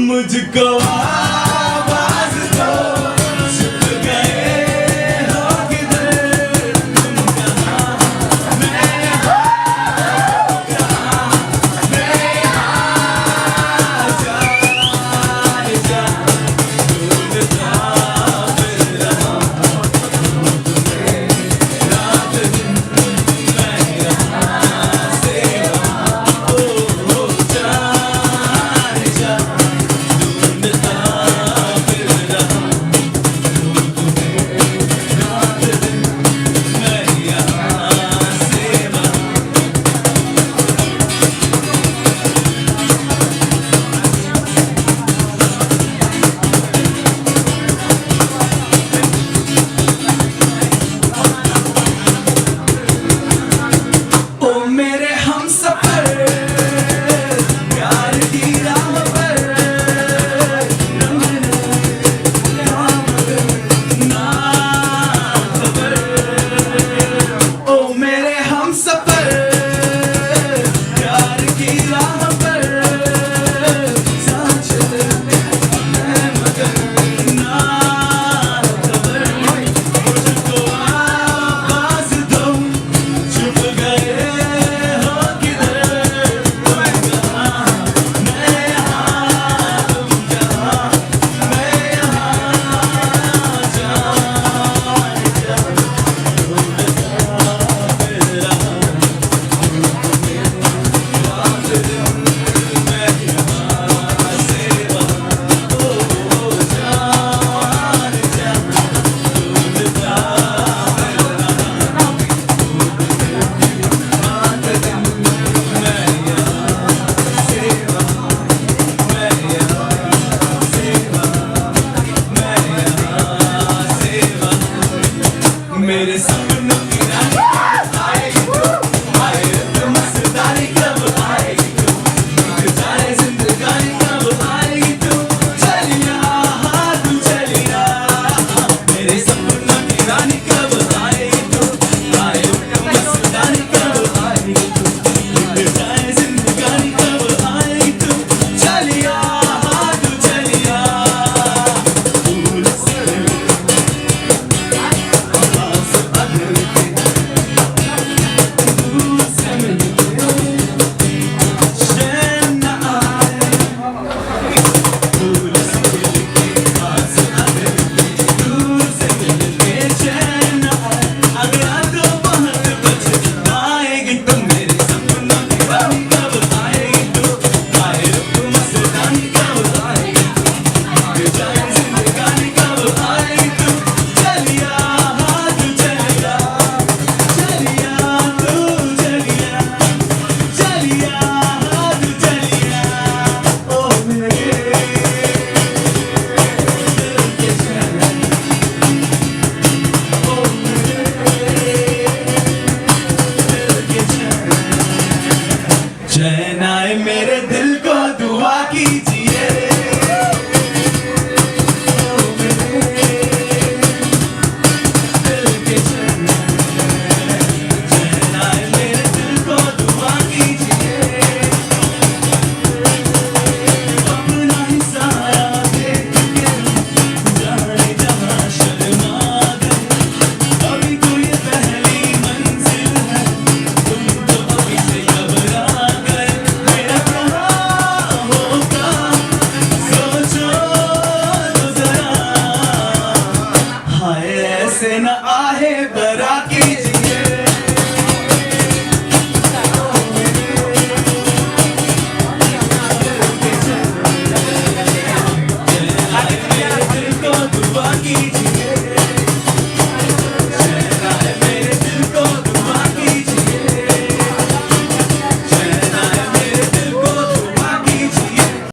मुझको आवाज दो, छुप गए हो किधर, तुम कहाँ, मैं यहाँ, कहाँ, मैं यहाँ, जा जा ढूंढता फिर रहा हूँ तुम्हें, रात दिन मैं यहाँ से वहाँ, ओ जा जा ढूंढता फिर रहा हूँ तुम्हें, रात दिन मैं यहाँ से वहाँ। ओ मेरे हमसफर, प्यार की राह पर ना खबर। ओ मेरे हमसफर, प्यार की राह पर साथ चले मैं मगर ना खबर। मुझको आवाज दो, छुप गए हो किधर, तुम कहाँ, मैं यहाँ, तुम कहाँ, मैं यहाँ, जा जा ढूंढता फिर रहा हूँ तुम्हें, रात दिन मैं यहाँ से वहाँ, ओ जा जा ढूंढता फिर रहा हूँ रात दिन मैं यहाँ से वहाँ, मैं यहाँ से वहाँ, मैं यहाँ से वहाँ। मेरे सपनों की रानी कब आएगी तू, आए तो मस्तानी कब आएगी तू, बीत जाए जिंदगानी कब आएगी तू, चलिया हाँ तू चलिया। मेरे सपनों की रानी कब आएगी तू, आए तो मस्तानी कब आएगी तू, बीत जाए जिंदगानी कब आएगी तू, चलिया हाँ तू चलिया। फूल से आवाज़ बदलती, दूर से मिलते चैन न आए। फूल से आवाज़ बदलती, दूर से मिलते चैन न आए। अगर तो बहुत पछताएगी तुम, मेरे सपनों की रानी कब आएगी तू, आए तो मस्तानी कब आएगी तू, बीत जाए जिंदगानी कब आएगी तू, चलिया हाँ तू चलिया, चलिया तू चलिया, चलिया हाँ तू चलिया। ओ मेरे दिल के चैन, ओ मेरे दिल के चैन, चैन आए मेरे दिल को दुआ कीजिए। ओ मेरे दिल के चैन, चैन आए मेरे दिल को दुआ कीजिए। अपना ही साया देख के जाने जहाँ शर्मा गए, अभी तो ये पहली मंजिल है, तुम तो अभी से घबरा गए। मेरा क्या होगा सोचो तो जरा, हाय ऐसे न आहे बरा कीजिए।